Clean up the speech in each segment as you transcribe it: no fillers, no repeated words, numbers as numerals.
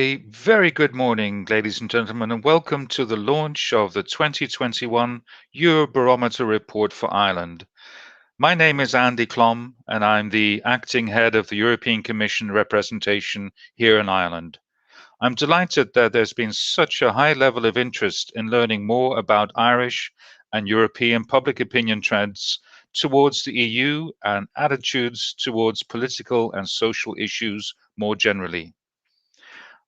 A very good morning, ladies and gentlemen, and welcome to the launch of the 2021 Eurobarometer Report for Ireland. My name is Andy Klom, and I'm the acting head of the European Commission representation here in Ireland. I'm delighted that there's been such a high level of interest in learning more about Irish and European public opinion trends towards the EU and attitudes towards political and social issues more generally.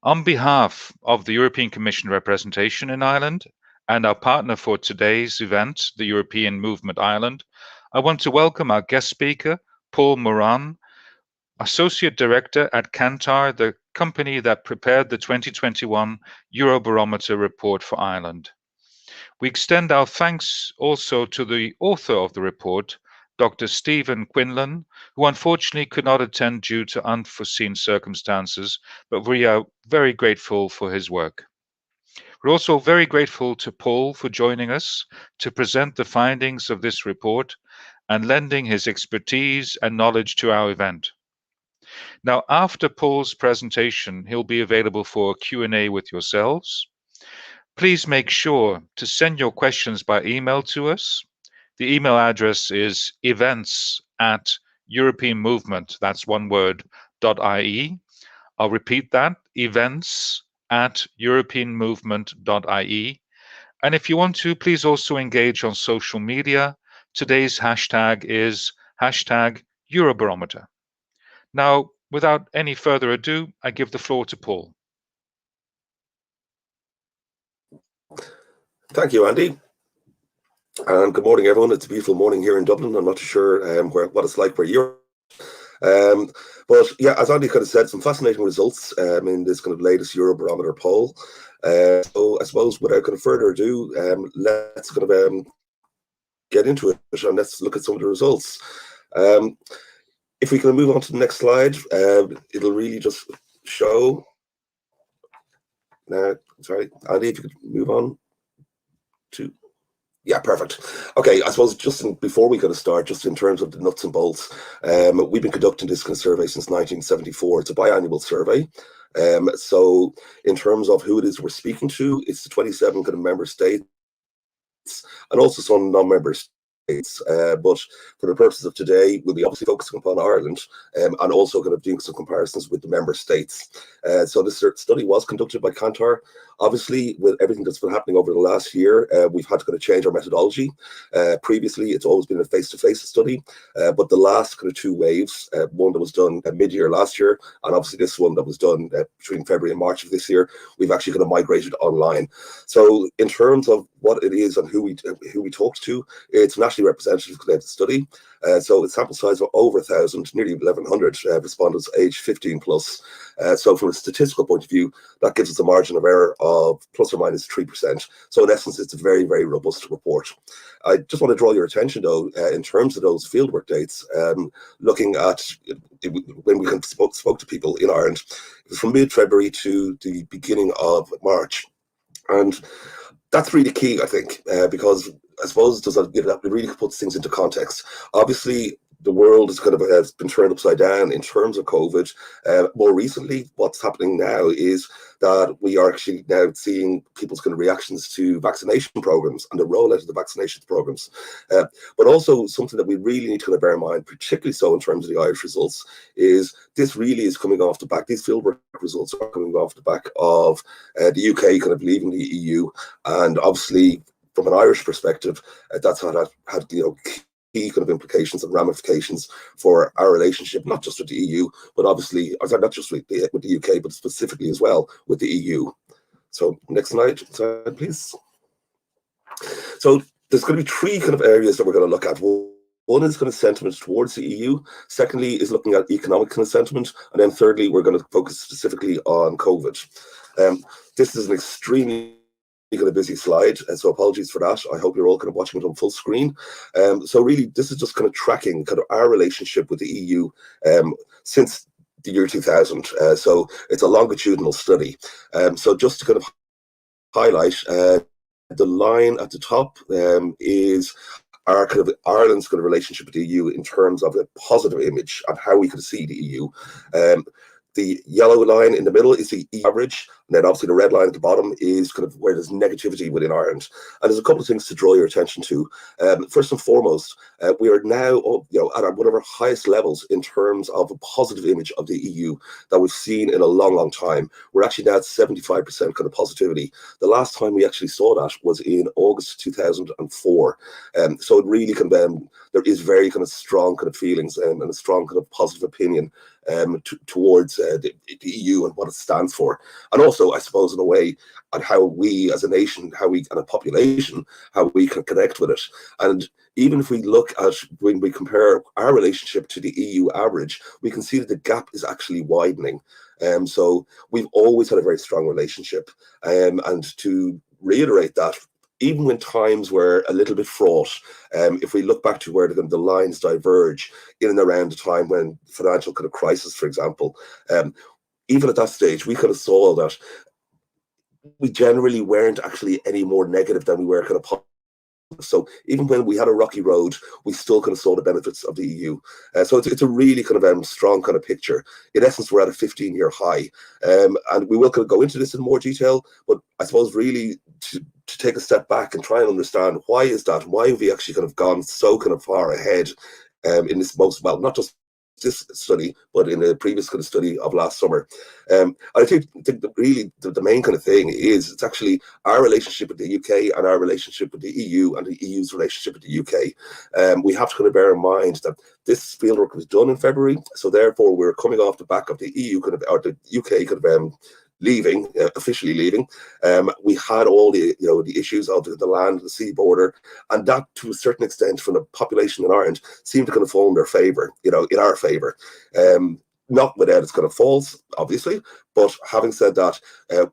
On behalf of the European Commission representation in Ireland and our partner for today's event, the European Movement Ireland, I want to welcome our guest speaker, Paul Moran, Associate Director at Kantar, the company that prepared the 2021 Eurobarometer Report for Ireland. We extend our thanks also to the author of the report, Dr. Stephen Quinlan, who unfortunately could not attend due to unforeseen circumstances, but we are very grateful for his work. We're also very grateful to Paul for joining us to present the findings of this report and lending his expertise and knowledge to our event. Now, after Paul's presentation, he'll be available for a Q&A with yourselves. Please make sure to send your questions by email to us. The email address is events@europeanmovement, that's one word, .ie. I'll repeat that, events@europeanmovement.ie. And if you want to, please also engage on social media. Today's hashtag is #Eurobarometer. Now, without any further ado, I give the floor to Paul. Thank you, Andy. And good morning, everyone. It's a beautiful morning here in Dublin. I'm not too sure what it's like where you're. But yeah, as Andy kind of said, some fascinating results in this kind of latest Eurobarometer poll. So I suppose without kind of further ado, let's kind of get into it and let's look at some of the results. If we can move on to the next slide, it'll really just show. Sorry, Andy, if you could move on to. Yeah, perfect. Okay, I suppose before we kind of start, just in terms of the nuts and bolts, we've been conducting this kind of survey since 1974. It's a biannual survey. So in terms of who it is we're speaking to, it's the 27 kind of member states and also some non-member states. But for the purposes of today, we'll be obviously focusing upon Ireland and also kind of doing some comparisons with the member states. So this study was conducted by Kantar. Obviously, with everything that's been happening over the last year, we've had to kind of change our methodology. Previously, it's always been a face-to-face study, but the last kind of two waves, one that was done mid-year last year, and obviously this one that was done between February and March of this year, we've actually kind of migrated online. So in terms of what it is and who we talked to, it's nationally representative study. So it's sample size of over 1,000, nearly 1,100 respondents aged 15 plus. So from a statistical point of view, that gives us a margin of error of plus or minus 3%. So in essence, it's a very, very robust report. I just want to draw your attention, though, in terms of those fieldwork dates, looking at when we spoke to people in Ireland, it was from mid-February to the beginning of March. And that's really key, I think, because I suppose it really puts things into context. Obviously, the world has kind of has been turned upside down in terms of COVID. More recently, what's happening now is that we are actually now seeing people's kind of reactions to vaccination programs and the rollout of the vaccination programs. But also something that we really need to kind of bear in mind, particularly so in terms of the Irish results, is this really is coming off the back. These fieldwork results are coming off the back of the UK kind of leaving the EU, and obviously from an Irish perspective, that's had key kind of implications and ramifications for our relationship, not just with the EU, but obviously, not just with the UK, but specifically as well with the EU. So next slide, please. So there's going to be three kind of areas that we're going to look at. One is kind of sentiment towards the EU. Secondly is looking at economic kind of sentiment. And then thirdly, we're going to focus specifically on COVID. This is an extremely kind of busy slide, and so apologies for that. I hope you're all kind of watching it on full screen. So really, this is just kind of tracking kind of our relationship with the EU since the year 2000. So it's a longitudinal study. So just to kind of highlight, the line at the top is our kind of Ireland's kind of relationship with the EU in terms of a positive image of how we could see the EU. The yellow line in the middle is the EU average, and then obviously the red line at the bottom is kind of where there's negativity within Ireland. And there's a couple of things to draw your attention to. First and foremost, we are now, at one of our highest levels in terms of a positive image of the EU that we've seen in a long, long time. We're actually now at 75% kind of positivity. The last time we actually saw that was in August 2004. So it really there is very kind of strong kind of feelings and a strong kind of positive opinion towards the EU and what it stands for. And also, I suppose, in a way, on how we as a nation, how we, and a population, how we can connect with it. And even if we look at, when we compare our relationship to the EU average, we can see that the gap is actually widening. So we've always had a very strong relationship. And to reiterate that, even when times were a little bit fraught, if we look back to where the lines diverge in and around the time when financial kind of crisis, for example, even at that stage, we kind of saw that we generally weren't actually any more negative than we were kind of positive. So even when we had a rocky road, we still kind of saw the benefits of the EU. So it's a really kind of strong kind of picture. In essence, we're at a 15-year high. And we will kind of go into this in more detail, but I suppose really to take a step back and try and understand why is that? Why have we actually kind of gone so kind of far ahead in this not just this study, but in the previous kind of study of last summer. I think that really the main kind of thing is it's actually our relationship with the UK and our relationship with the EU and the EU's relationship with the UK. We have to kind of bear in mind that this fieldwork was done in February, so therefore we're coming off the back of the EU kind of, or the UK kind of leaving, officially leaving. We had all the the issues of the land, the sea border, and that to a certain extent from the population in Ireland seemed to kind of fall in their favour, in our favour. Not without its kind of faults, obviously, but having said that,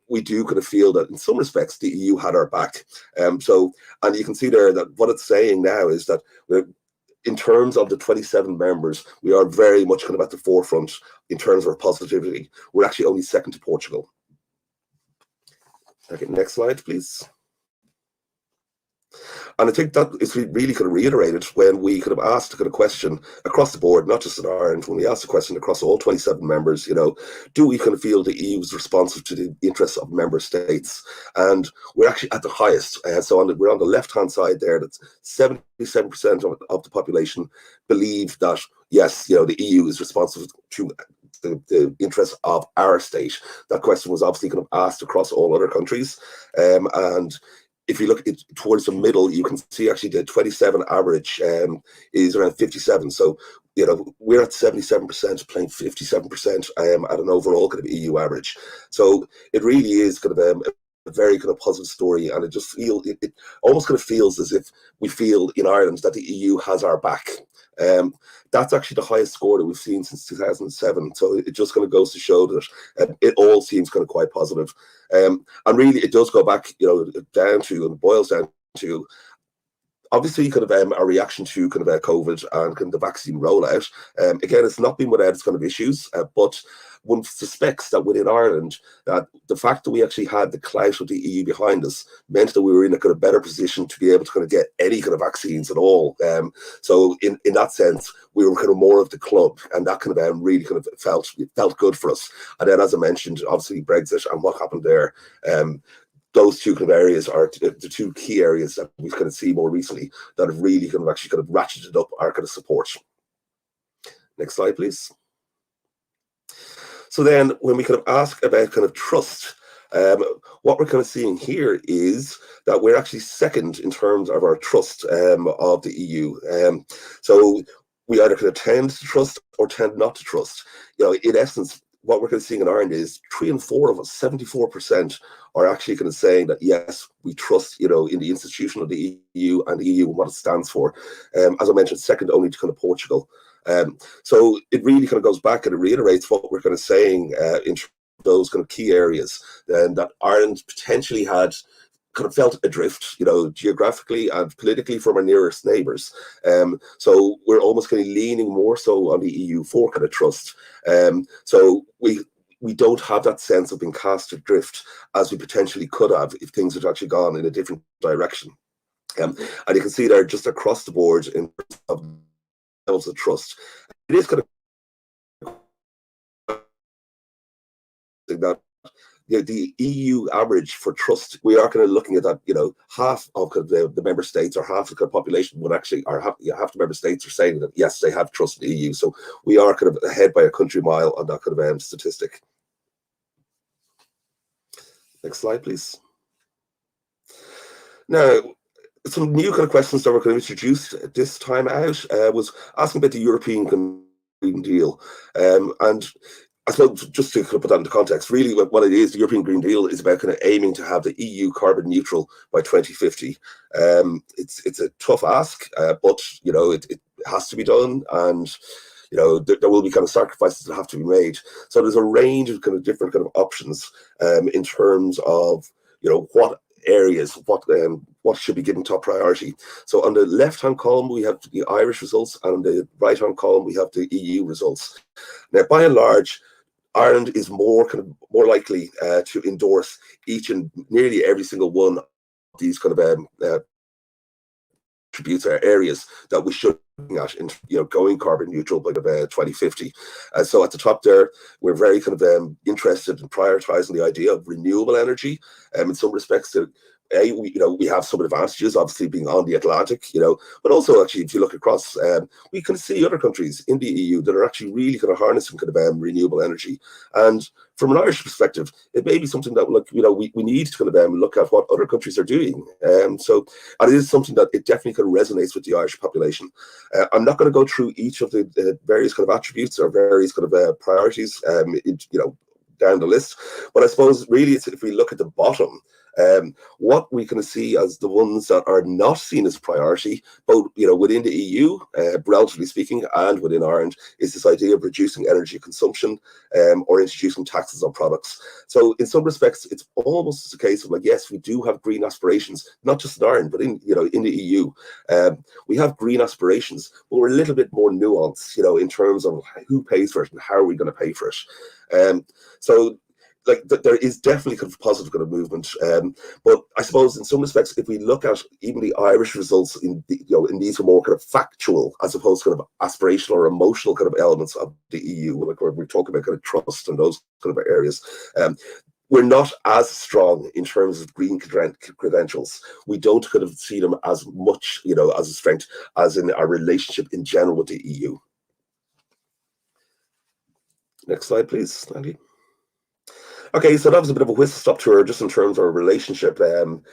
we do kind of feel that in some respects the EU had our back. And you can see there that what it's saying now is that in terms of the 27 members, we are very much kind of at the forefront in terms of our positivity. We're actually only second to Portugal. Okay, next slide, please. And I think that is really kind of reiterated when we could have asked a kind of question across the board, not just in Ireland, when we asked a question across all 27 members, do we kind of feel the EU is responsive to the interests of member states? And we're actually at the highest. So we're on the left-hand side there, that's 77% of the population believe that, yes, the EU is responsive to the interests of our state. That question was obviously kind of asked across all other countries. And if you look towards the middle, you can see actually the 27 average is around 57. So, we're at 77%, playing 57% at an overall kind of EU average. So it really is kind of a very kind of positive story, and it almost kind of feels as if we feel in Ireland that the EU has our back. That's actually the highest score that we've seen since 2007. So it just kind of goes to show that it all seems kind of quite positive. And really, it does go back, down to, and boils down to, obviously, kind of a reaction to kind of COVID and kind of the vaccine rollout. Again, it's not been without its kind of issues, but one suspects that within Ireland, that the fact that we actually had the clout of the EU behind us meant that we were in a kind of better position to be able to kind of get any kind of vaccines at all. So in that sense, we were kind of more of the club, and that kind of really kind of felt good for us. And then, as I mentioned, obviously Brexit and what happened there. Those two kind of areas are the two key areas that we've kind of seen more recently that have really kind of actually kind of ratcheted up our kind of support. Next slide, please. So then when we kind of ask about kind of trust, what we're kind of seeing here is that we're actually second in terms of our trust of the EU. So we either kind of tend to trust or tend not to trust. In essence, what we're kind of seeing in Ireland is 3 and 4 of us, 74%, are actually kind of saying that, yes, we trust, in the institution of the EU and the EU and what it stands for. As I mentioned, second only to kind of Portugal. So it really kind of goes back and it reiterates what we're kind of saying in those kind of key areas, and that Ireland potentially had kind of felt adrift, geographically and politically from our nearest neighbours. So we're almost kind of leaning more so on the EU for kind of trust. So we don't have that sense of being cast adrift as we potentially could have if things had actually gone in a different direction. And you can see there just across the board in terms of levels of trust. It is kind of that the EU average for trust, we are kind of looking at that, half of the member states or half of the population would actually, or half the member states are saying that, yes, they have trust in the EU. So we are kind of ahead by a country mile on that kind of statistic. Next slide, please. Now, some new kind of questions that were kind of introduced this time out was asking about the European Green Deal. And I suppose just to kind of put that into context, really what it is, the European Green Deal is about kind of aiming to have the EU carbon neutral by 2050. It's a tough ask, but it has to be done, and there will be kind of sacrifices that have to be made. So there's a range of kind of different kind of options in terms of what areas, what should be given top priority. So on the left-hand column we have the Irish results, and on the right-hand column we have the EU results. Now, by and large, Ireland is more likely to endorse each and nearly every single one of these kind of attributes or areas that we should be looking at in going carbon neutral by 2050. So at the top there, we're very kind of interested in prioritizing the idea of renewable energy. In some respects, we have some advantages, obviously being on the Atlantic, but also actually if you look across, we can see other countries in the EU that are actually really kind of harnessing kind of renewable energy. And from an Irish perspective, it may be something that we need to kind of look at what other countries are doing. And it is something that it definitely kind of resonates with the Irish population. I'm not going to go through each of the various kind of attributes or various kind of priorities, down the list, but I suppose really it's if we look at the bottom. What we can see as the ones that are not seen as priority, both within the EU, relatively speaking, and within Ireland, is this idea of reducing energy consumption or introducing taxes on products. So in some respects, it's almost a case of yes, we do have green aspirations, not just in Ireland, but in the EU. We have green aspirations, but we're a little bit more nuanced, in terms of who pays for it and how are we going to pay for it. So there is definitely kind of positive kind of movement, but I suppose in some respects, if we look at even the Irish results in these are more kind of factual as opposed to kind of aspirational or emotional kind of elements of the EU, like we're talking about kind of trust and those kind of areas. We're not as strong in terms of green credentials. We don't kind of see them as much, as a strength as in our relationship in general with the EU. Next slide, please, Andy. Okay, so that was a bit of a whistle-stop tour just in terms of our relationship. And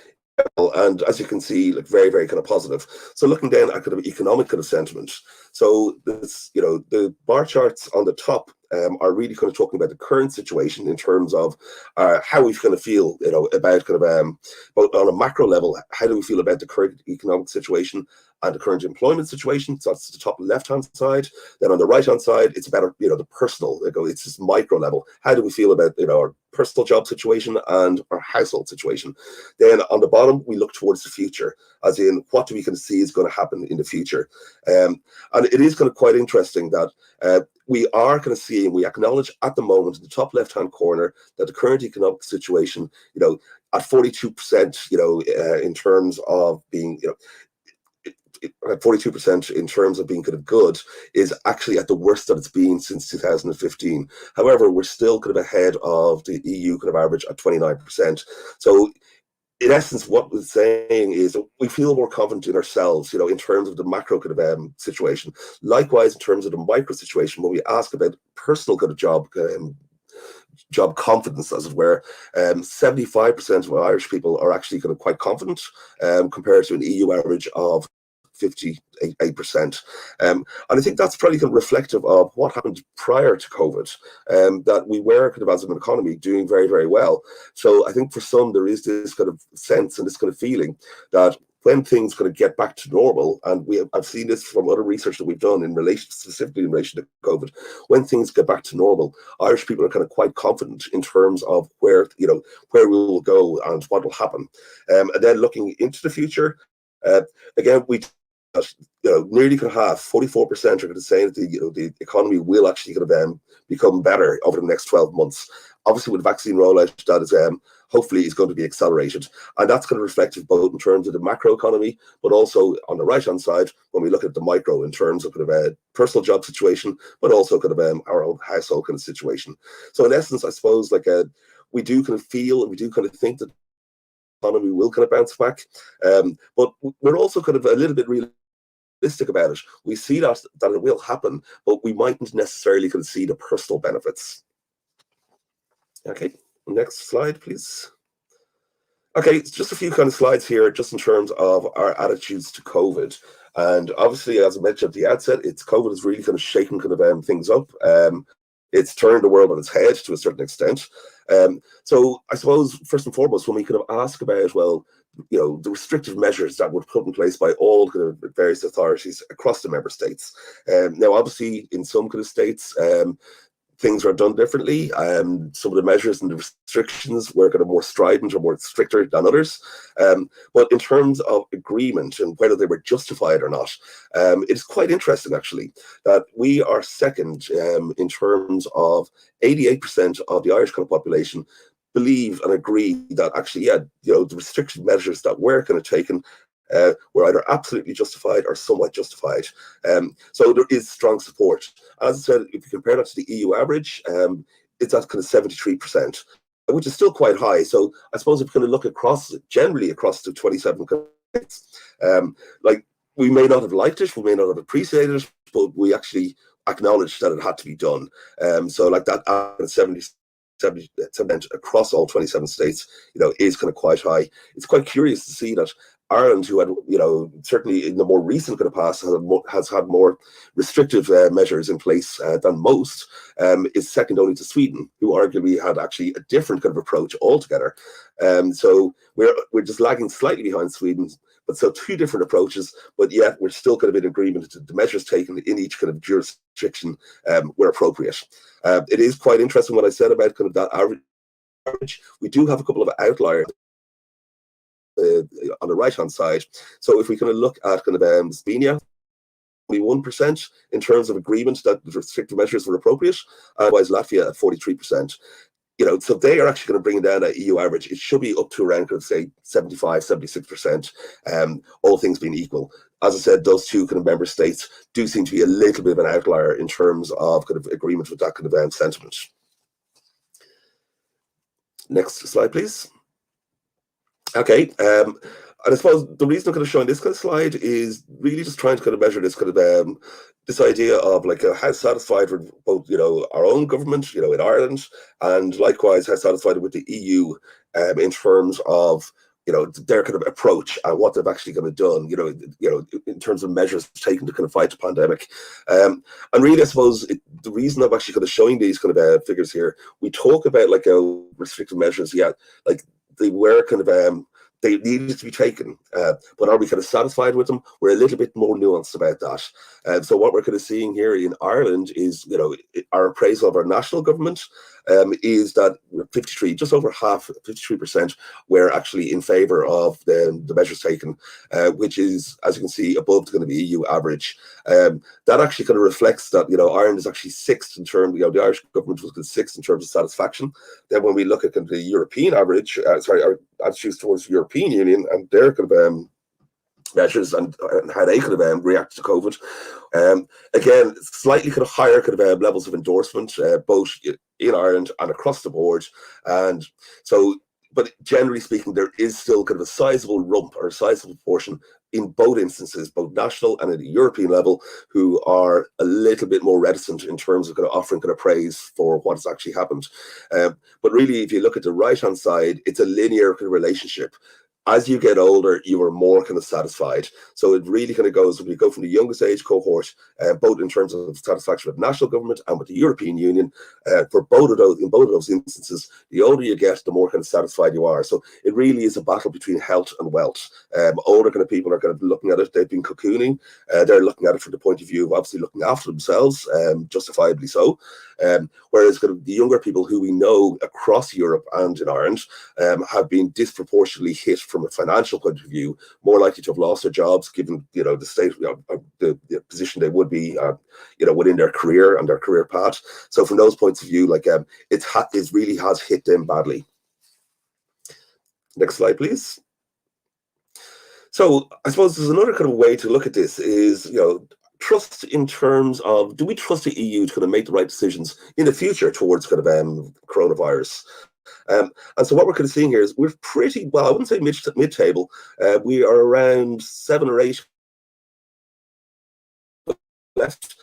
as you can see, very, very kind of positive. So looking then at kind of economic kind of sentiment. So this, the bar charts on the top are really kind of talking about the current situation in terms of how we kind of feel, about kind of, both on a macro level, how do we feel about the current economic situation and the current employment situation. So that's the top left-hand side. Then on the right-hand side, it's about, the personal, it's this micro level. How do we feel about, our personal job situation and our household situation? Then on the bottom, we look towards the future, as in what do we kind of see is going to happen in the future. And it is kind of quite interesting that we are kind of seeing, we acknowledge at the moment in the top left-hand corner that the current economic situation, at 42%, in terms of being, at 42% in terms of being kind of good, is actually at the worst that it's been since 2015. However, we're still kind of ahead of the EU kind of average at 29%. So in essence, what we're saying is we feel more confident in ourselves, in terms of the macro kind of situation. Likewise, in terms of the micro situation, when we ask about personal kind of job confidence, as it were, 75% of Irish people are actually kind of quite confident, compared to an EU average of 58%. And I think that's probably kind of reflective of what happened prior to COVID, that we were kind of as an economy doing very, very well. So I think for some there is this kind of sense and this kind of feeling that when things kind of get back to normal, and I've seen this from other research that we've done specifically in relation to COVID, when things get back to normal, Irish people are kind of quite confident in terms of where we will go and what will happen. And then looking into the future, again, nearly kind of half, 44% are going to say that the economy will actually kind of become better over the next 12 months. obviously with vaccine rollout, that is hopefully is going to be accelerated. And that's going to reflect both in terms of the macro economy, but also on the right-hand side, when we look at the micro in terms of kind of a personal job situation, but also kind of our own household kind of situation. So in essence, I suppose like we do kind of feel and we do kind of think that the economy will kind of bounce back. But we're also kind of a little bit realistic about it. We see that it will happen, but we mightn't necessarily kind of see the personal benefits. Okay, next slide, please. Okay, just a few kind of slides here, just in terms of our attitudes to COVID. And obviously, as I mentioned at the outset, COVID has really kind of shaken kind of things up. It's turned the world on its head to a certain extent. So I suppose first and foremost, when we kind of ask about, well, the restrictive measures that were put in place by all kind of various authorities across the member states. Now, obviously, in some kind of states, things are done differently. Some of the measures and the restrictions were kind of more strident or more stricter than others. But in terms of agreement and whether they were justified or not, it's quite interesting actually that we are second in terms of 88% of the Irish kind of population believe and agree that actually, the restrictive measures that were kind of taken were either absolutely justified or somewhat justified. So there is strong support. As I said, if you compare that to the EU average, it's at kind of 73%, which is still quite high. So I suppose if we're going to look generally across the 27 countries, like we may not have liked it, we may not have appreciated it, but we actually acknowledged that it had to be done. So like that 70% across all 27 states, is kind of quite high. It's quite curious to see that Ireland, who had, certainly in the more recent kind of past, has had more restrictive measures in place than most, is second only to Sweden, who arguably had actually a different kind of approach altogether. So we're just lagging slightly behind Sweden, but so two different approaches, but yet we're still kind of in agreement that the measures taken in each kind of jurisdiction were appropriate. It is quite interesting what I said about kind of that average. We do have a couple of outliers on the right-hand side. So if we kind of look at kind of Slovenia, only 1% in terms of agreement that the restrictive measures were appropriate, otherwise Latvia at 43%. So they are actually going to bring down that EU average. It should be up to around, kind of say, 75, 76%, all things being equal. As I said, those two kind of member states do seem to be a little bit of an outlier in terms of kind of agreement with that kind of sentiment. Next slide, please. Okay, and I suppose the reason I'm kind of showing this kind of slide is really just trying to kind of measure this kind of this idea of like how satisfied with both our own government in Ireland, and likewise how satisfied with the EU in terms of their kind of approach and what they've actually kind of done in terms of measures taken to kind of fight the pandemic. And really, I suppose the reason I'm actually kind of showing these kind of figures here, we talk about like restrictive measures, like they were kind of they needed to be taken, but are we kind of satisfied with them? We're a little bit more nuanced about that. So what we're kind of seeing here in Ireland is, our appraisal of our national government is that 53, just over half, 53%, were actually in favour of the measures taken, which is, as you can see, above the EU average. That actually kind of reflects that, Ireland is actually sixth in terms, the Irish government was sixth in terms of satisfaction. Then when we look at kind of the European average, our attitudes towards the European Union and their kind of measures and how they could have reacted to COVID. Again, slightly kind of higher kind of levels of endorsement, both in Ireland and across the board. And so, but generally speaking, there is still kind of a sizable rump or a sizable portion in both instances, both national and at the European level, who are a little bit more reticent in terms of kind of offering kind of praise for what has actually happened. But really, if you look at the right-hand side, it's a linear kind of relationship. As you get older, you are more kind of satisfied. So it really kind of goes, when you go from the youngest age cohort, both in terms of satisfaction with national government and with the European Union, for both of those instances, the older you get, the more kind of satisfied you are. So it really is a battle between health and wealth. Older kind of people are kind of looking at it, they've been cocooning, they're looking at it from the point of view of obviously looking after themselves, justifiably so. Whereas kind of the younger people who we know across Europe and in Ireland have been disproportionately hit from from a financial point of view, more likely to have lost their jobs, given the state, the position they would be, within their career and their career path. So from those points of view, it really has hit them badly. Next slide, please. So I suppose there's another kind of way to look at this is, trust in terms of, do we trust the EU to kind of make the right decisions in the future towards kind of coronavirus? And so what we're kind of seeing here is we're pretty, well, I wouldn't say mid-table. We are around 7 or 8 left.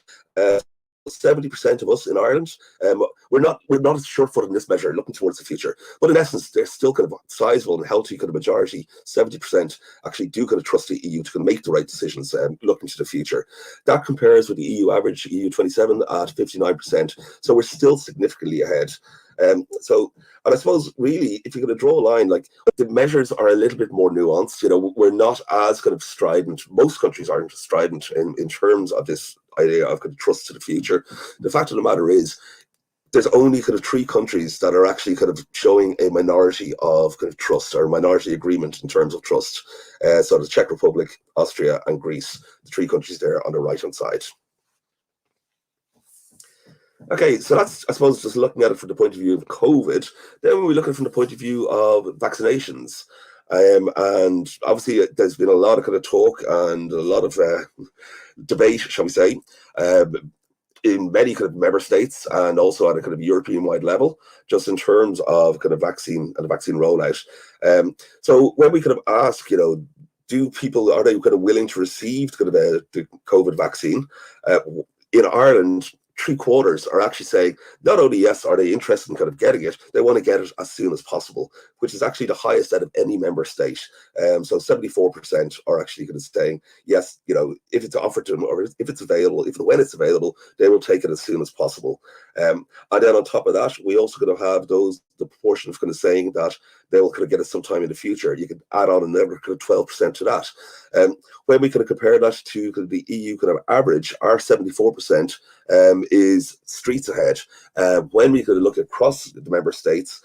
70% of us in Ireland, we're not as sure-footed in this measure, looking towards the future. But in essence, they're still kind of sizable and healthy kind of majority. 70% actually do kind of trust the EU to kind of make the right decisions, looking to the future. That compares with the EU average, EU 27 at 59%. So we're still significantly ahead. And I suppose really, if you're going to draw a line, the measures are a little bit more nuanced. We're not as kind of strident. Most countries aren't strident in terms of this idea of kind of trust to the future. The fact of the matter is, there's only kind of 3 countries that are actually kind of showing a minority of kind of trust or minority agreement in terms of trust. So the Czech Republic, Austria, and Greece, the 3 countries there on the right-hand side. Okay, so that's, I suppose, just looking at it from the point of view of COVID. Then when we look at it from the point of view of vaccinations, and obviously there's been a lot of kind of talk and a lot of debate, shall we say, in many kind of member states and also at a kind of European-wide level, just in terms of kind of vaccine and vaccine rollout. So when we kind of ask, do people, are they kind of willing to receive kind of the COVID vaccine? In Ireland, 3/4 are actually saying not only yes are they interested in kind of getting it, they want to get it as soon as possible, which is actually the highest out of any member state. So 74% are actually kind of saying yes, if it's offered to them or if it's available, if and when it's available, they will take it as soon as possible. And then on top of that, we also going to have the proportion of kind of saying that they will kind of get it sometime in the future. You could add on another kind of 12% to that. When we kind of compare that to kind of the EU kind of average, our 74% is streets ahead. When we kind of look across the member states,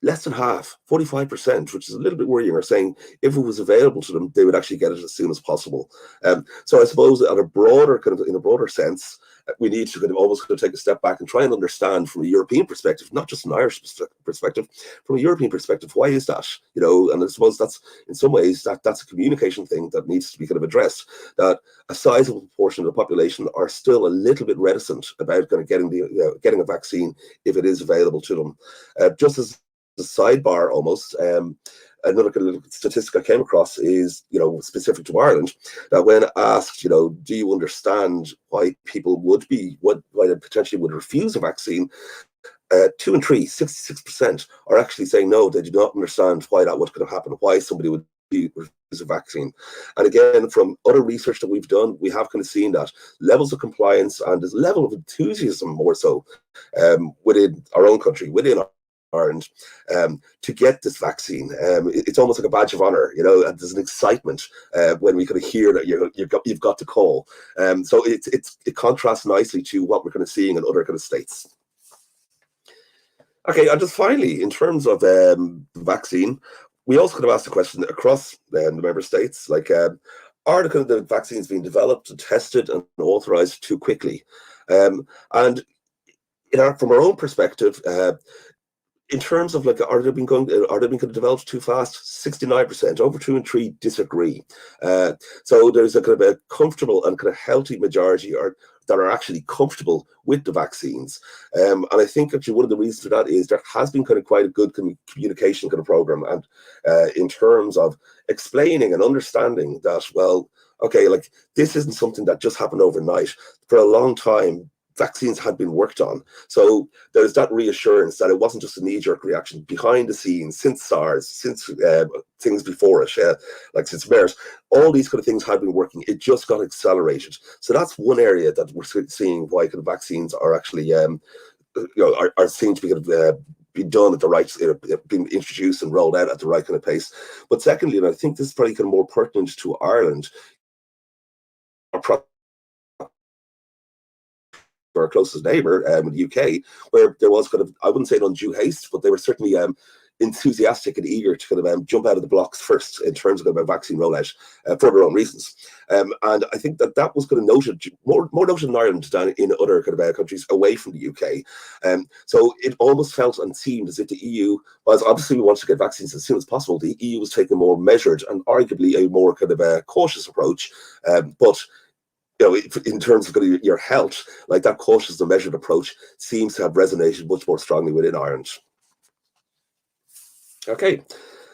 less than half, 45%, which is a little bit worrying, are saying if it was available to them, they would actually get it as soon as possible. So I suppose in a broader sense, we need to kind of almost kind of take a step back and try and understand from a European perspective, not just an Irish perspective, from a European perspective, why is that? And I suppose that's in some ways that's a communication thing that needs to be kind of addressed. That a sizable proportion of the population are still a little bit reticent about kind of getting a vaccine if it is available to them. Just as a sidebar, almost. Another kind of statistic I came across is, specific to Ireland, that when asked, do you understand why people why they potentially would refuse a vaccine, 2 in 3, 66% are actually saying no, they do not understand why that would kind of happen, why somebody would refuse a vaccine. And again, from other research that we've done, we have kind of seen that levels of compliance and this level of enthusiasm more so within our own country, within Ireland, to get this vaccine. It's almost like a badge of honor, and there's an excitement when we kind of hear that you've got the call. So it contrasts nicely to what we're kind of seeing in other kind of states. Okay, and just finally, in terms of the vaccine, we also could have asked the question across the member states, are the kind of the vaccines being developed and tested and authorized too quickly? And from our own perspective, in terms of are they being kind of developed too fast? 69%, over 2 in 3 disagree. So there's a kind of a comfortable and kind of healthy majority that are actually comfortable with the vaccines. And I think actually one of the reasons for that is there has been kind of quite a good communication kind of program, and in terms of explaining and understanding that, well, okay, this isn't something that just happened overnight. For a long time, vaccines had been worked on. So there's that reassurance that it wasn't just a knee-jerk reaction behind the scenes since SARS, since things before it, since MERS. All these kind of things had been working. It just got accelerated. So that's one area that we're seeing why kind of vaccines are actually, are seen to be kind of be done at the right, being introduced and rolled out at the right kind of pace. But secondly, and I think this is probably kind of more pertinent to Ireland, our closest neighbour in the UK, where there was kind of, I wouldn't say an undue haste, but they were certainly enthusiastic and eager to kind of jump out of the blocks first in terms of vaccine rollout for their own reasons. And I think that was kind of noted, more noted in Ireland than in other kind of countries away from the UK. So it almost felt and seemed as if the EU, was obviously we wanted to get vaccines as soon as possible, the EU was taking a more measured and arguably a more kind of cautious approach. But in terms of your health, like that cautious and measured approach seems to have resonated much more strongly within Ireland. Okay,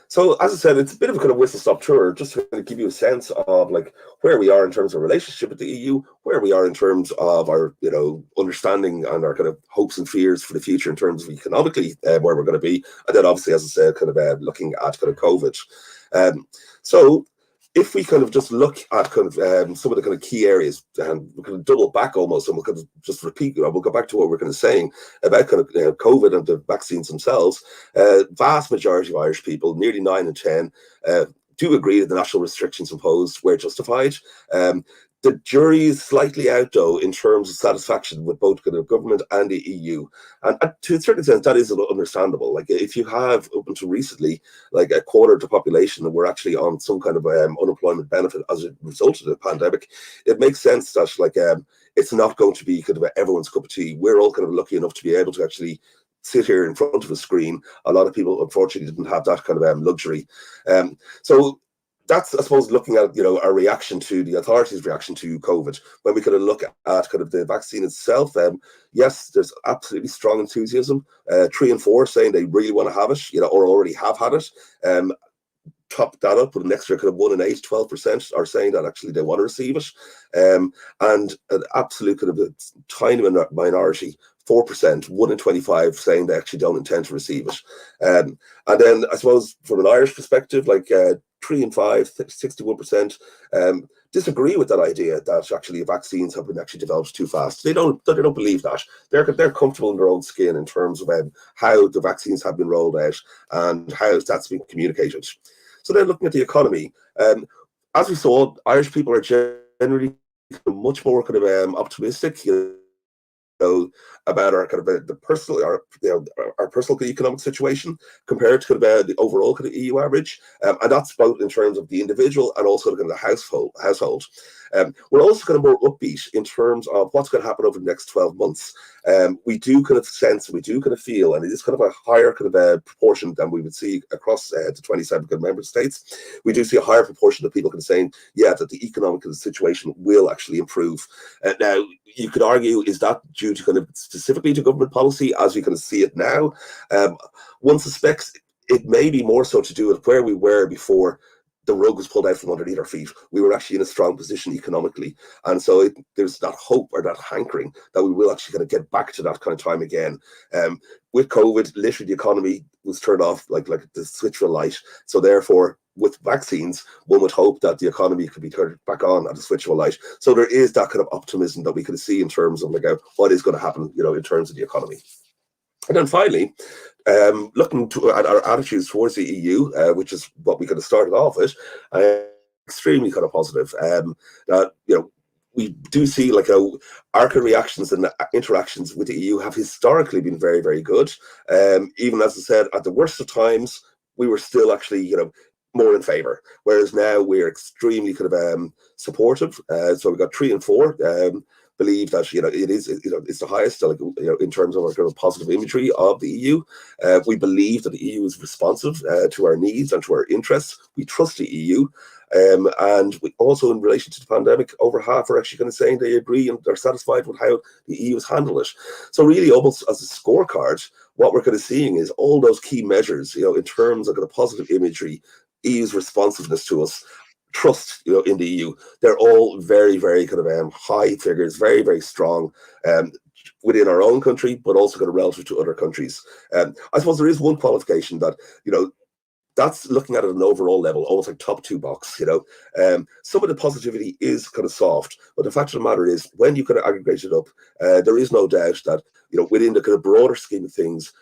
so as I said, it's a bit of a kind of whistle-stop tour, just to kind of give you a sense of like where we are in terms of relationship with the EU, where we are in terms of our understanding and our kind of hopes and fears for the future in terms of economically where we're going to be, and then obviously, as I said, kind of looking at kind of COVID. So if we kind of just look at kind of some of the kind of key areas, and we kind of double back almost, and we'll kind of just repeat, we'll go back to what we're kind of saying about kind of COVID and the vaccines themselves. Vast majority of Irish people, nearly 9 in 10, do agree that the national restrictions imposed were justified. The jury is slightly out, though, in terms of satisfaction with both kind of government and the EU. And to a certain extent, that is understandable. Like, if you have, up until recently, like a quarter of the population that were actually on some kind of unemployment benefit as a result of the pandemic, it makes sense that, like, it's not going to be kind of everyone's cup of tea. We're all kind of lucky enough to be able to actually sit here in front of a screen. A lot of people, unfortunately, didn't have that kind of luxury. So that's, I suppose, looking at our reaction to the authorities' reaction to COVID. When we kind of look at kind of the vaccine itself, yes, there's absolutely strong enthusiasm. 3 in 4 saying they really want to have it, or already have had it. Top that up with an extra kind of 1 in 8, 12% are saying that actually they want to receive it, and an absolute kind of a tiny minority, 4%, 1 in 25 saying they actually don't intend to receive it. And then I suppose from an Irish perspective, like 3 in 5, 61% disagree with that idea that actually vaccines have been actually developed too fast. They don't believe that. They're comfortable in their own skin in terms of how the vaccines have been rolled out and how that's been communicated. So then looking at the economy, as we saw, Irish people are generally much more kind of optimistic, about our kind of the personal, our personal economic situation compared to kind of the overall kind of EU average, and that's both in terms of the individual and also kind of the household. We're also kind of more upbeat in terms of what's going to happen over the next 12 months. We do kind of sense, we do kind of feel, and it is kind of a higher kind of a proportion than we would see across the 27 member states. We do see a higher proportion of people kind of saying, yeah, that the economic situation will actually improve. Now, you could argue, is that due to kind of specifically to government policy as we kind of see it now? One suspects it may be more so to do with where we were before the rug was pulled out from underneath our feet. We were actually in a strong position economically. And so there's that hope or that hankering that we will actually kind of get back to that kind of time again. With COVID, literally the economy was turned off like the switch of a light. So therefore, with vaccines, one would hope that the economy could be turned back on at the switch of a light. So there is that kind of optimism that we can see in terms of like what is going to happen, in terms of the economy. And then finally, looking at our attitudes towards the EU, which is what we kind of started off with, extremely kind of positive. We do see like our reactions and interactions with the EU have historically been very, very good. Even as I said, at the worst of times, we were still actually, more in favour. Whereas now we're extremely kind of supportive. So we've got 3 in 4. Believe that it is it's the highest in terms of our kind of positive imagery of the EU. We believe that the EU is responsive to our needs and to our interests. We trust the EU, and we also, in relation to the pandemic, over half are actually kind of saying they agree and are satisfied with how the EU has handled it. So really, almost as a scorecard, what we're kind of seeing is all those key measures, in terms of kind of positive imagery, EU's responsiveness to us, trust in the EU, they're all very, very kind of high figures, very, very strong within our own country, but also kind of relative to other countries. I suppose there is one qualification that that's looking at it at an overall level, almost like top 2 box. Some of the positivity is kind of soft, but the fact of the matter is, when you kind of aggregate it up, there is no doubt that within the kind of broader scheme of things,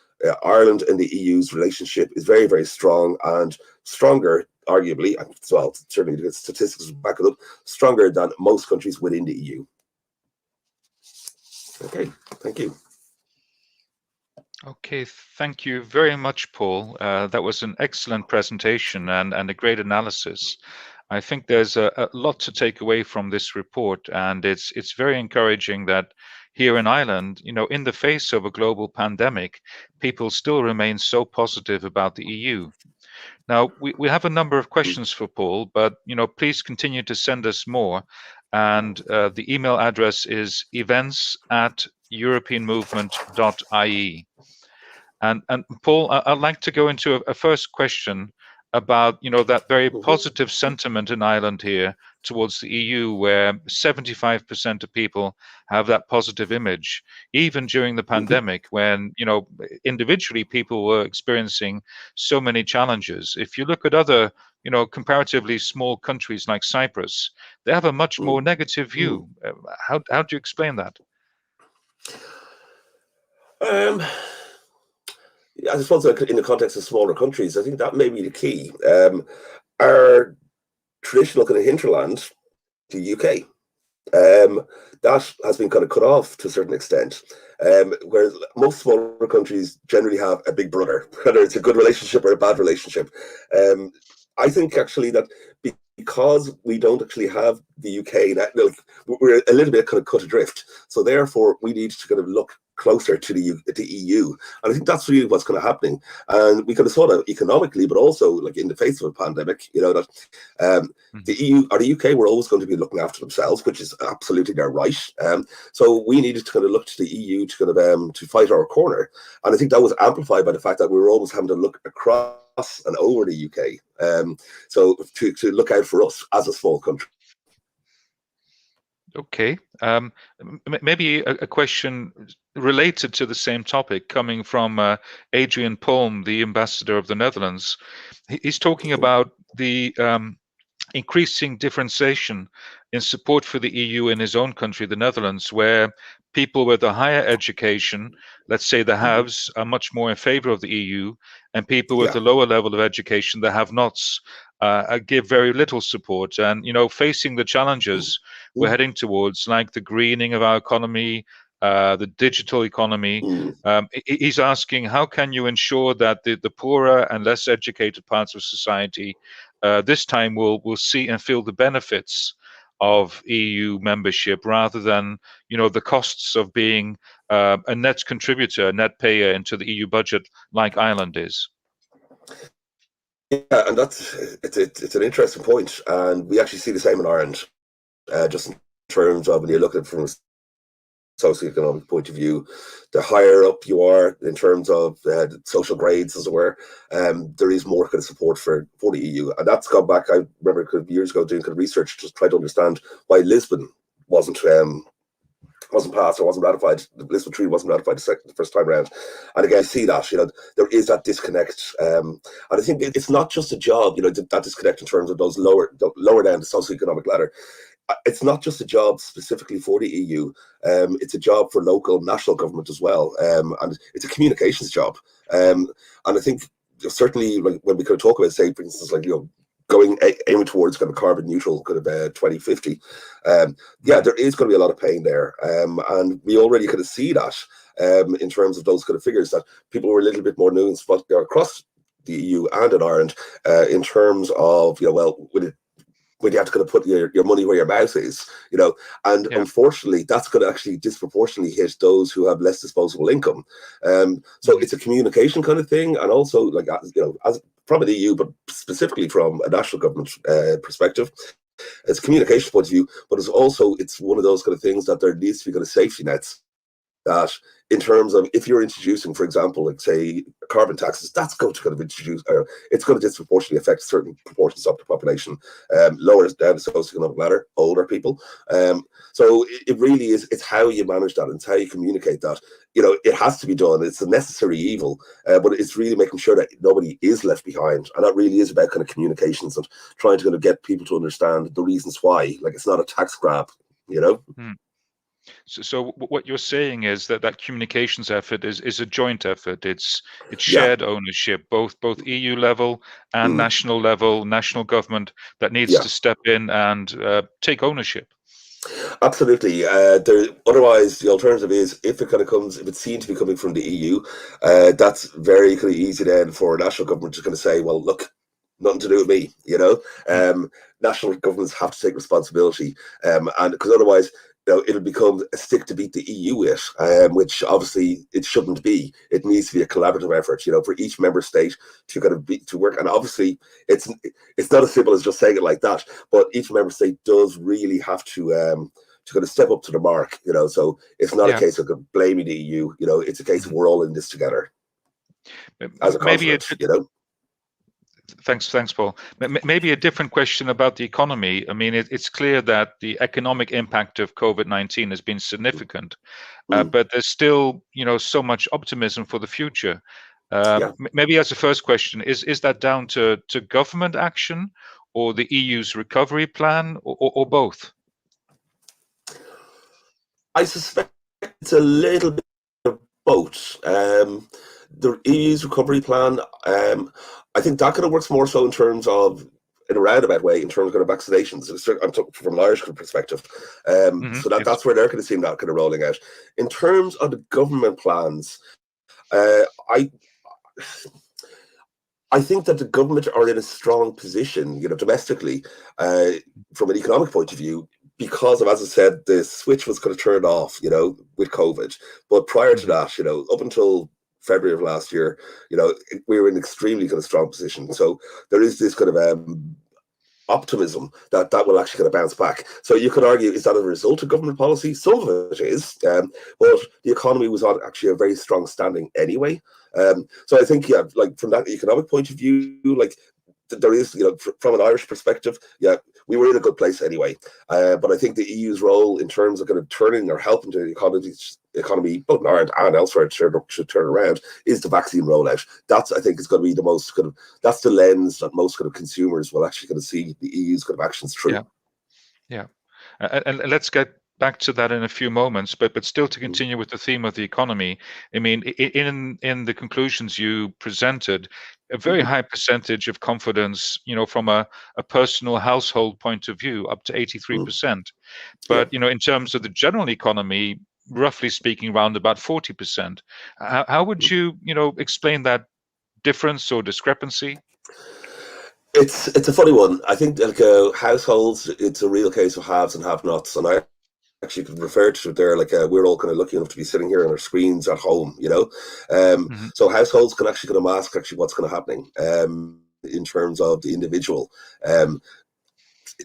Ireland and the EU's relationship is very, very strong, and stronger, arguably, well, certainly the statistics back it up, stronger than most countries within the EU. Okay, thank you. Okay, thank you very much, Paul. That was an excellent presentation and a great analysis. I think there's a lot to take away from this report, and it's very encouraging that here in Ireland, in the face of a global pandemic, people still remain so positive about the EU. Now, we have a number of Mm. questions for Paul, but please continue to send us more. And the email address is events@europeanmovement.ie. And Paul, I'd like to go into a first question about that very Mhm. positive sentiment in Ireland here towards the EU, where 75% of people have that positive image, even during the Mhm. pandemic, when individually people were experiencing so many challenges. If you look at other comparatively small countries like Cyprus, they have a much more Mm. negative Mm. view. How do you explain that? Um, yeah, I suppose in the context of smaller countries, I think that may be the key. Our traditional kind of hinterland, the UK, um, that has been kind of cut off to a certain extent. Whereas most smaller countries generally have a big brother, whether it's a good relationship or a bad relationship. Um, I think actually that because we don't actually have the UK, we're a little bit kind of cut adrift. So therefore, we need to kind of look closer to the EU, and I think that's really what's kind of happening. And we kind of saw that economically, but also like in the face of a pandemic, that the Mhm. EU or the UK were always going to be looking after themselves, which is absolutely their right. So we needed to kind of look to the EU to kind of to fight our corner, and I think that was amplified by the fact that we were always having to look across and over the UK, so to look out for us as a small country. Okay. Maybe a question related to the same topic coming from Adrian Palm, the ambassador of the Netherlands. He's talking about the increasing differentiation in support for the EU in his own country, the Netherlands, where people with a higher education, let's say the Mhm. haves, are much more in favor of the EU, and people with Yeah. a lower level of education, the have-nots, give very little support. And facing the challenges we're Mm. heading towards, like the greening of our economy, the digital economy. Mm. He's asking, how can you ensure that the poorer and less educated parts of society this time will see and feel the benefits of EU membership rather than the costs of being a net contributor, a net payer into the EU budget like Ireland is. Yeah, and it's an interesting point, and we actually see the same in Ireland, just in terms of when you look at it from a socioeconomic point of view, the higher up you are in terms of social grades, as it were, there is more kind of support for the EU, and that's gone back. I remember kind of years ago doing kind of research to try to understand why Lisbon wasn't wasn't passed or wasn't ratified. The Lisbon Treaty wasn't ratified the first time around. And again, I see that, there is that disconnect. And I think it's not just a job, that disconnect in terms of those lower down the socioeconomic ladder. It's not just a job specifically for the EU. It's a job for local, national government as well. And it's a communications job. And I think certainly like, when we kind of talk about, say, for instance, like, aiming towards kind of carbon neutral kind of 2050, yeah, Mhm. there is going to be a lot of pain there, and we already kind of see that in terms of those kind of figures that people were a little bit more nuanced, but they're across the EU and in Ireland in terms of well, when you have to kind of put your money where your mouth is, and Yeah. unfortunately, that's going to actually disproportionately hit those who have less disposable income. So Mhm. it's a communication kind of thing, and also like as from an EU, but specifically from a national government perspective, it's a communication point of view, but it's one of those kind of things that there needs to be kind of safety nets that in terms of if you're introducing, for example, like say carbon taxes, that's going to kind of it's going to disproportionately affect certain proportions of the population, lower down the socioeconomic ladder, older people. So it really is, it's how you manage that and it's how you communicate that. It has to be done. It's a necessary evil, but it's really making sure that nobody is left behind. And that really is about kind of communications and trying to kind of get people to understand the reasons why. Like it's not a tax grab, you know? Mm. So what you're saying is that communications effort is a joint effort. It's Yeah. shared ownership, both EU level and Mm. national level, national government that needs Yeah. to step in and take ownership. Absolutely. Otherwise, the alternative is if it kind of comes, if it's seen to be coming from the EU, that's very kind of easy then for a national government to kind of say, well, look, nothing to do with me, you know. Mm. National governments have to take responsibility, and because otherwise, you know, it'll become a stick to beat the EU with, which obviously it shouldn't be. It needs to be a collaborative effort, you know, for each member state to kind of be to work. And obviously, it's not as simple as just saying it like that. But each member state does really have to kind of step up to the mark, you know. So it's not a Yeah. case of blaming the EU, you know. It's a case of Mhm. we're all in this together as a Maybe continent, you know. thanks, Paul. Maybe a different question about the economy. I mean, it's clear that the economic impact of COVID-19 has been significant, Mm, but there's still, so much optimism for the future. yeah. Maybe as a first question, is that down to government action or the EU's recovery plan, or both? I suspect it's a little bit of both. The EU's recovery plan, I think that kind of works more so in terms of, in a roundabout way, in terms of kind of vaccinations. I'm talking from an Irish perspective. So Yes. that's where they're going to see that kind of rolling out. In terms of the government plans, uh, I I think that the government are in a strong position, you know, domestically, uh, from an economic point of view, because of, as I said, the switch was kind of turned off, you know, with COVID. But prior to Hmm. that, you know, up until February of last year, you know, we were in an extremely kind of strong position. So there is this kind of optimism that that will actually kind of bounce back. So you could argue, is that a result of government policy? Some of it is, but the economy was on actually a very strong standing anyway. So I think, yeah, like from that economic point of view, like there is, you know, from an Irish perspective, yeah, we were in a good place anyway. But I think the EU's role in terms of kind of turning or helping the economy, both in Ireland and elsewhere, to turn around, is the vaccine rollout. That's, I think, is going to be the most kind of, that's the lens that most kind of consumers will actually kind of see the EU's kind of actions through. Yeah. Yeah. And let's get back to that in a few moments, but still to Mm, continue with the theme of the economy. I mean, in the conclusions you presented, a very mhm, high percentage of confidence, from a personal household point of view, up to mm, 83%. yeah. But, in terms of the general economy, roughly speaking, around about 40%. How would Mm. you, explain that difference or discrepancy? It's a funny one. I think like households, it's a real case of haves and have-nots, and I actually could refer to it there like we're all kind of lucky enough to be sitting here on our screens at home, you know. Hmm. So households can actually kind of mask actually what's kind of happening in terms of the individual.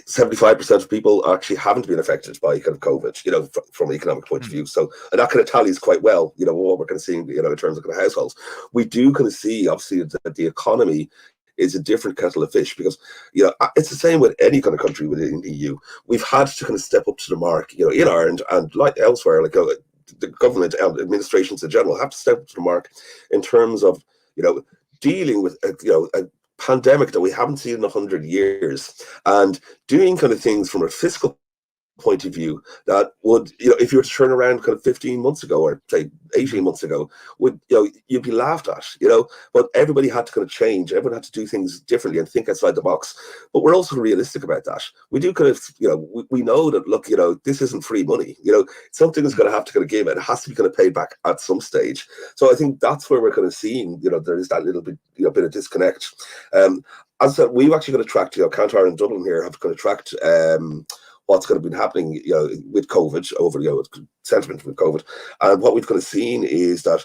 75% of people actually haven't been affected by kind of COVID, you know, from an economic point of view. So, and that kind of tallies quite well, you know, what we're kind of seeing, you know, in terms of kind of households. We do kind of see, obviously, that the economy is a different kettle of fish because, you know, it's the same with any kind of country within the EU. We've had to kind of step up to the mark, you know, in Ireland and like elsewhere, like the government and administrations in general have to step up to the mark in terms of, you know, dealing with, a pandemic that we haven't seen in 100 years and doing kind of things from a fiscal point of view that would, you know, if you were to turn around kind of 15 months ago or say 18 Hmm. months ago, would, you know, you'd be laughed at, you know. But everybody had to kind of change, everyone had to do things differently and think outside the box. But we're also realistic about that. We do kind of, you know, we know that, look, you know, this isn't free money, you know, something is going to have to kind of give, and it has to be kind of paid back at some stage. So I think that's where we're kind of seeing, you know, there is that little bit, you know, bit of disconnect. As I said, we've actually got to track, you know, Kantar and Dublin here have kind of tracked what's going to be happening, you know, with COVID over, you know, sentiment with COVID. And what we've kind of seen is that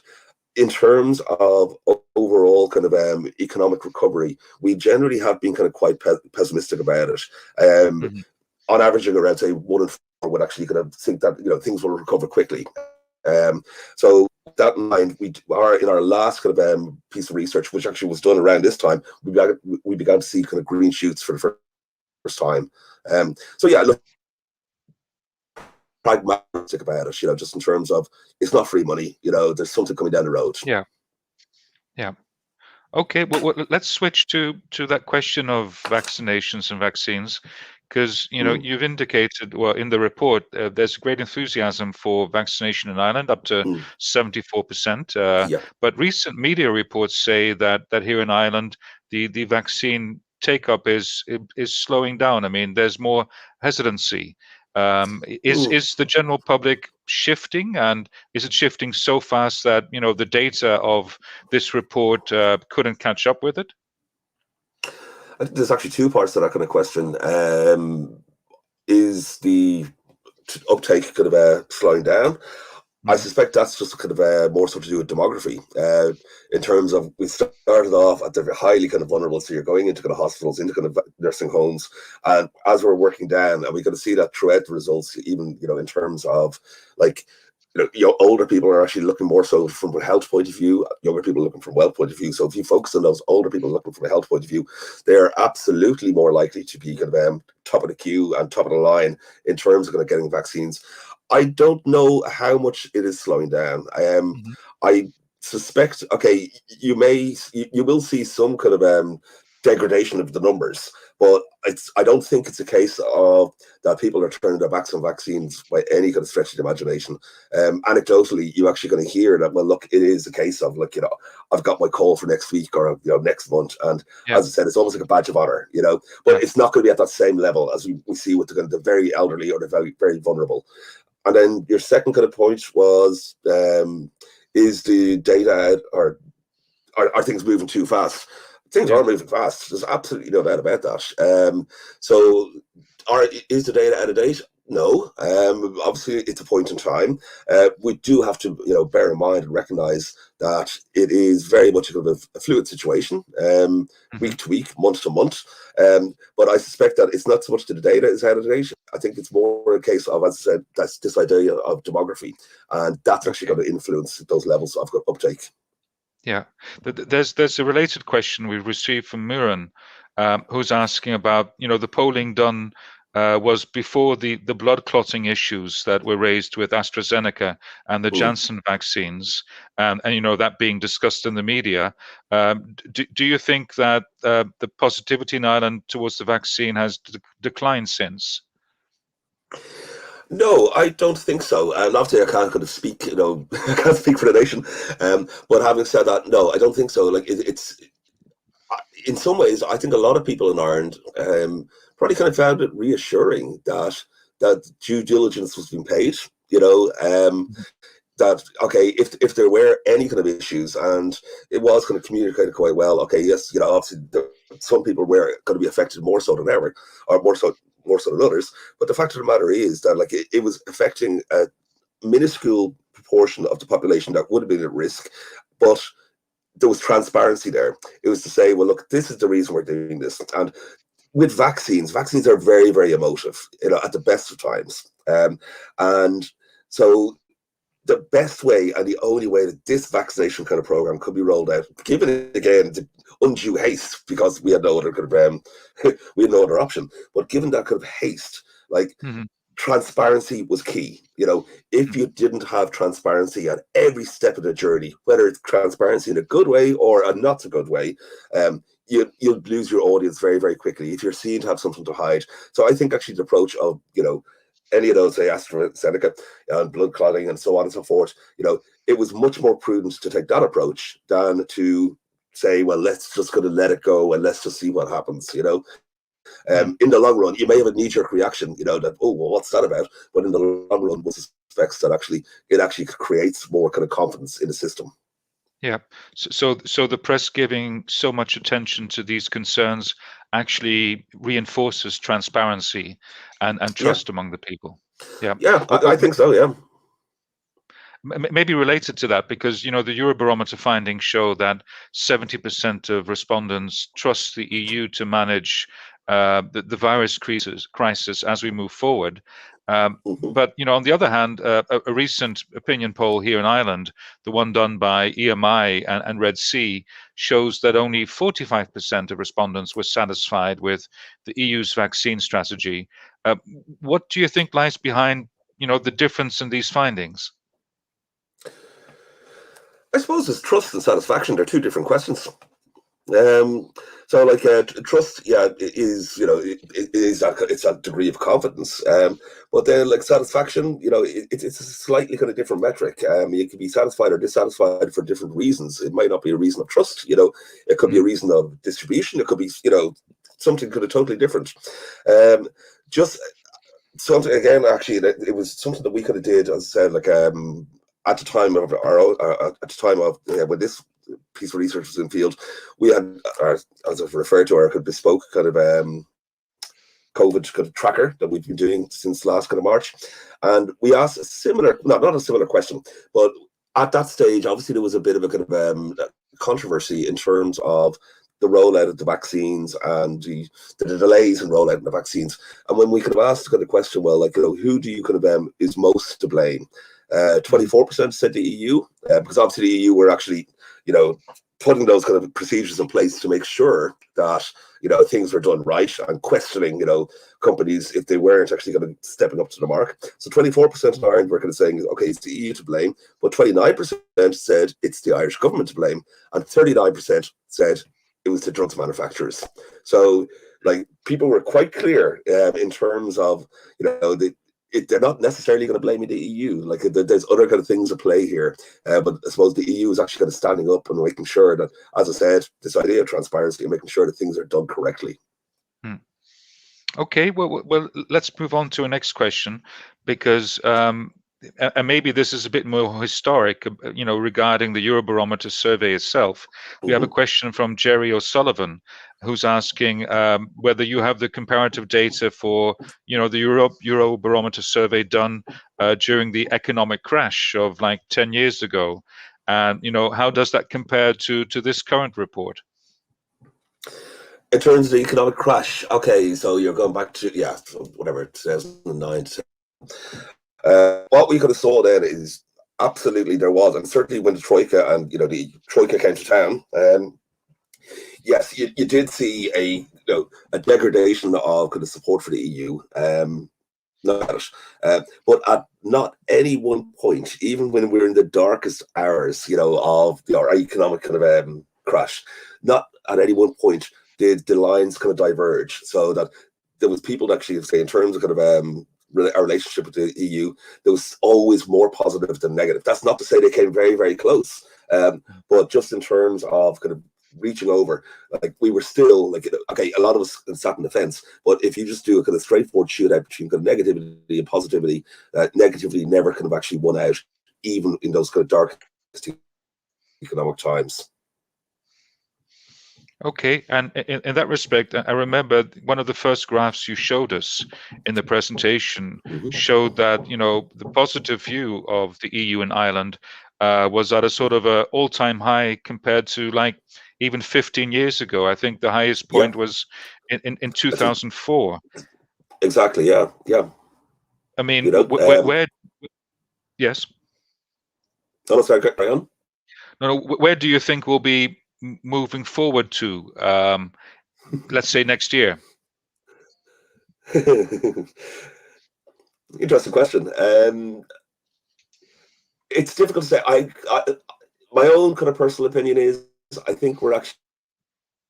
in terms of overall kind of economic recovery, we generally have been kind of quite pessimistic about it. Hmm. On averaging around, say, 1 in 4 would actually kind of think that, you know, things will recover quickly. So that in mind, we are in our last kind of piece of research, which actually was done around this time, we began to see kind of green shoots for the first time. So yeah, look, pragmatic about it, you know, just in terms of it's not free money, you know, there's something coming down the road. Yeah. Yeah. Okay, well, let's switch to that question of vaccinations and vaccines, because Mm, you've indicated, well, in the report, there's great enthusiasm for vaccination in Ireland, up to mm, 74%. yeah. But recent media reports say that here in Ireland, the vaccine take up is slowing down. I mean, there's more hesitancy. Is the general public shifting, and is it shifting so fast that the data of this report couldn't catch up with it? I think there's actually two parts to that kind of question. Is the uptake kind of slowing down? I suspect that's just kind of more so to do with demography. In terms of, we started off at the highly kind of vulnerable, so you're going into kind of hospitals, into kind of nursing homes, and as we're working down, and we're going to see that throughout the results, even in terms of like older people are actually looking more so from a health point of view, younger people looking from a wealth point of view. So if you focus on those older people looking from a health point of view, they're absolutely more likely to be kind of top of the queue and top of the line in terms of kind of getting vaccines. I don't know how much it is slowing down. I suspect, okay, you will see some kind of degradation of the numbers, but I don't think it's a case of that people are turning their backs on vaccines by any kind of stretch of the imagination. Anecdotally, you're actually going to hear that, well, look, it is a case of, like, I've got my call for next week or next month, and as I said, it's almost like a badge of honor, but it's not going to be at that same level as we see with the very elderly or the very, very vulnerable. And then your second kind of point was, is the data or are things moving too fast? Things are moving fast. There's absolutely no doubt about that. So is the data out of date? No. Obviously, it's a point in time. We do have to bear in mind and recognise that it is very much a fluid situation, week to week, month to month. But I suspect that it's not so much that the data is out of date. I think it's more a case of, as I said, that's this idea of demography, and that's actually going to influence those levels of uptake. Yeah, there's a related question we received from Moran, who's asking about the polling done was before the blood clotting issues that were raised with AstraZeneca and the Janssen vaccines, and that being discussed in the media. Do you think that the positivity in Ireland towards the vaccine has declined since? No, I don't think so. And obviously, I can't kind of speak, I can't speak for the nation. But having said that, no, I don't think so. Like it's in some ways, I think a lot of people in Ireland probably kind of found it reassuring that due diligence was being paid. That, okay, if there were any kind of issues, and it was kind of communicated quite well. Okay, yes, obviously some people were going to be affected more so than ever, or more so than others. But the fact of the matter is that, like, it was affecting a minuscule proportion of the population that would have been at risk, but there was transparency there. It was to say, well, look, this is the reason we're doing this. And with vaccines are very, very emotive, at the best of times. And so the best way and the only way that this vaccination kind of program could be rolled out, given again the undue haste, because we had no other kind of we had no other option, but given that kind of haste, like, transparency was key. If you didn't have transparency at every step of the journey, whether it's transparency in a good way or a not so good way, you'll lose your audience very, very quickly if you're seen to have something to hide. So I think actually the approach of any of those, say, AstraZeneca and blood clotting and so on and so forth, it was much more prudent to take that approach than to say, well, let's just kind of let it go and let's just see what happens. In the long run, you may have a knee-jerk reaction, that, oh, well, what's that about? But in the long run, one suspects that it actually creates more kind of confidence in the system. Yeah. So the press giving so much attention to these concerns actually reinforces transparency and trust among the people. Yeah. Yeah, I think so. Yeah. Maybe related to that, because the Eurobarometer findings show that 70% of respondents trust the EU to manage the virus crisis as we move forward. But on the other hand, a recent opinion poll here in Ireland, the one done by EMI and Red C, shows that only 45% of respondents were satisfied with the EU's vaccine strategy. What do you think lies behind the difference in these findings? I suppose it's trust and satisfaction. They're two different questions. So, like, trust, is it's a degree of confidence. But then, like, satisfaction, it's a slightly kind of different metric. You can be satisfied or dissatisfied for different reasons. It might not be a reason of trust. It could be a reason of distribution. It could be something kind of totally different. something again. Actually, it was something that we could have did, as I said, like at the time of when this piece of research was in field, we had, as I've referred to, our bespoke kind of COVID kind of tracker that we've been doing since last kind of March, and we asked a similar, not a similar question, but at that stage, obviously there was a bit of a kind of controversy in terms of the rollout of the vaccines and the delays in rollout of the vaccines. And when we could have asked the kind of question, well, like, who do you kind of is most to blame? 24% said the EU, because obviously the EU were actually, putting those kind of procedures in place to make sure that, things were done right, and questioning, companies if they weren't actually going to stepping up to the mark. So 24% of Ireland were kind of saying, okay, it's the EU to blame, but 29% said it's the Irish government to blame, and 39% said it was the drugs manufacturers. So, like, people were quite clear in terms of, they're not necessarily going to blame the EU. Like, there's other kind of things at play here. But I suppose the EU is actually kind of standing up and making sure that, as I said, this idea of transparency and making sure that things are done correctly. Okay, well, let's move on to a next question, because and maybe this is a bit more historic, regarding the Eurobarometer survey itself. We have a question from Jerry O'Sullivan, who's asking whether you have the comparative data for, the Eurobarometer survey done during the economic crash of like 10 years ago, and how does that compare to this current report? In terms of the economic crash, okay, so you're going back to, whatever, 2009. What we could have saw then is absolutely there was, and certainly when the Troika and, the Troika came to town, yes, you did see a degradation of kind of support for the EU. But at not any one point, even when we were in the darkest hours, of our economic kind of crash, not at any one point did the lines kind of diverge, so that there was people actually say, in terms of kind of our relationship with the EU, there was always more positive than negative. That's not to say they came very, very close, but just in terms of kind of reaching over, like, we were still like, okay, a lot of us sat on the fence, but if you just do a kind of straightforward shootout between kind of negativity and positivity, negativity never kind of actually won out, even in those kind of dark economic times. Okay, and in that respect, I remember one of the first graphs you showed us in the presentation showed that, the positive view of the EU and Ireland was at a sort of a all-time high compared to, like, even 15 years ago. I think the highest point was in 2004. Exactly, yeah. I mean, where yes? No, sorry, carry on. No, where do you think we'll be moving forward to, let's say next year? Interesting question. It's difficult to say. I my own kind of personal opinion is, I think we're actually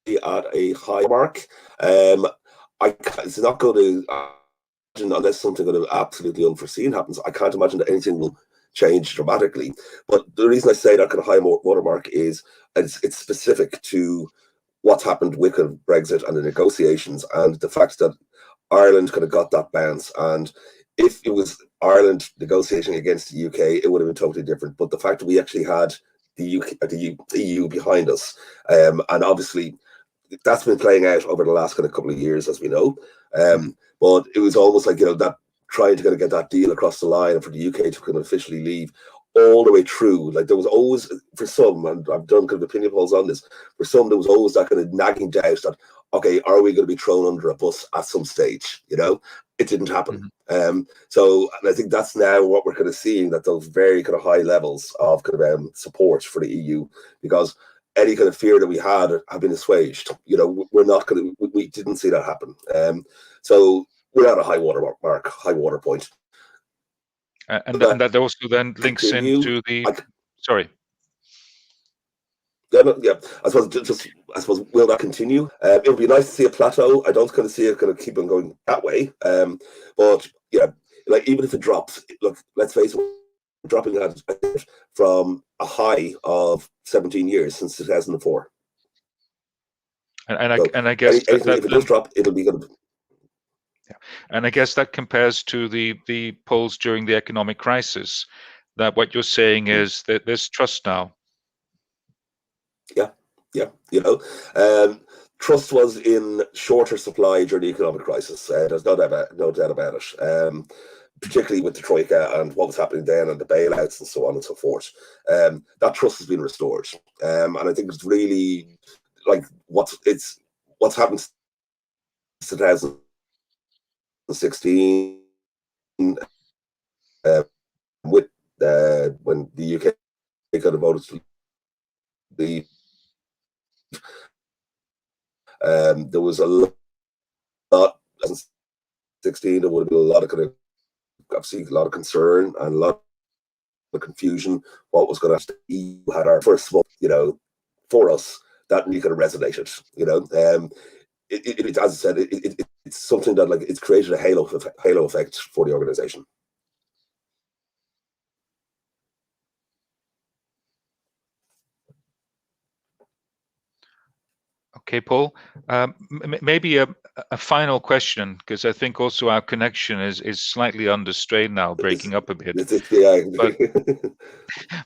at a high mark. It's not going to, unless something kind of absolutely unforeseen happens, I can't imagine that anything will change dramatically. But the reason I say that kind of high watermark is it's specific to what's happened with kind of Brexit and the negotiations, and the fact that Ireland kind of got that bounce. And if it was Ireland negotiating against the UK, it would have been totally different. But the fact that we actually had the EU behind us, and obviously that's been playing out over the last kind of couple of years, as we know. But it was almost like, that trying to kind of get that deal across the line and for the UK to kind of officially leave all the way through. Like, there was always, for some, and I've done kind of opinion polls on this, for some there was always that kind of nagging doubt that, okay, are we going to be thrown under a bus at some stage? It didn't happen. So, and I think that's now what we're kind of seeing, that those very kind of high levels of kind of support for the EU, because any kind of fear that we had have been assuaged. We're not going to, we didn't see that happen. So we're at a high water point. And that also then links into the, sorry. Yeah. I suppose will that continue? It would be nice to see a plateau. I don't kind of see it kind of keep on going that way. But yeah, like, even if it drops, look, let's face it, dropping that from a high of 17 years since 2004. And I guess if it does drop, it'll be good. And I guess that compares to the polls during the economic crisis, that what you're saying is that there's trust now. Yeah, yeah. Trust was in shorter supply during the economic crisis. There's no doubt about it. Particularly with the Troika and what was happening then and the bailouts and so on and so forth. That trust has been restored. And I think it's really like what's happened since 2016 with when the UK got voted to leave. There was a lot, 2016, there would have been a lot of obviously a lot of concern and a lot of confusion. What was going to happen? EU had our first one, for us, that really could have resonated. As I said, it's something that it's created a halo effect for the organization. Okay, Paul. Maybe a final question, because I think also our connection is slightly under strain now, breaking up a bit.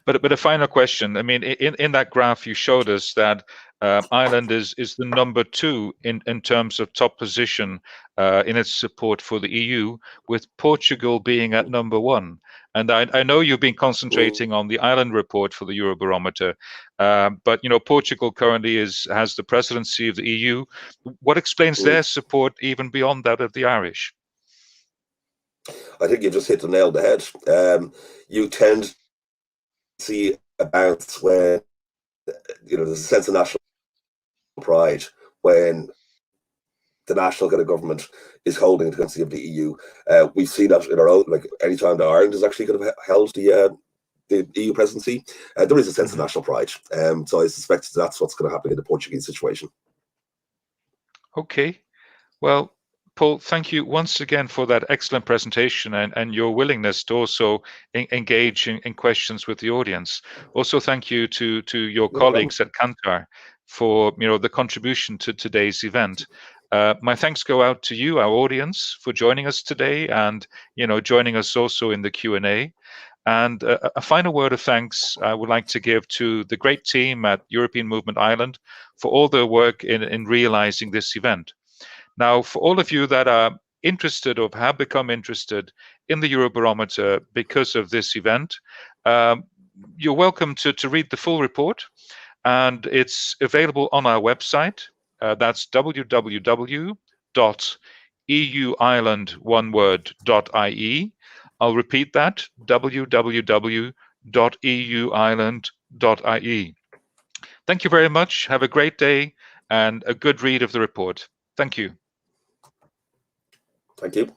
But a final question. I mean, in that graph you showed us that Ireland is the number 2 in terms of top position in its support for the EU, with Portugal being at number 1. And I know you've been concentrating on the Ireland report for the Eurobarometer, but Portugal currently has the presidency of the EU. What explains their support even beyond that of the Irish? I think you just hit the nail on the head. You tend to see a bounce when there's a sense of national pride when the national kind of government is holding the presidency of the EU. We've seen that in our own, like anytime that Ireland has actually kind of held the EU presidency, there is a sense of national pride. So I suspect that's what's going to happen in the Portuguese situation. Okay. Well, Paul, thank you once again for that excellent presentation and your willingness to also engage in questions with the audience. Also, thank you to your colleagues at Kantar for the contribution to today's event. My thanks go out to you, our audience, for joining us today and joining us also in the Q&A. And a final word of thanks I would like to give to the great team at European Movement Ireland for all their work in realizing this event. Now, for all of you that are interested or have become interested in the Eurobarometer because of this event, you're welcome to read the full report, and it's available on our website. That's www.euireland.ie. I'll repeat that, www.euireland.ie. Thank you very much. Have a great day and a good read of the report. Thank you. Thank you.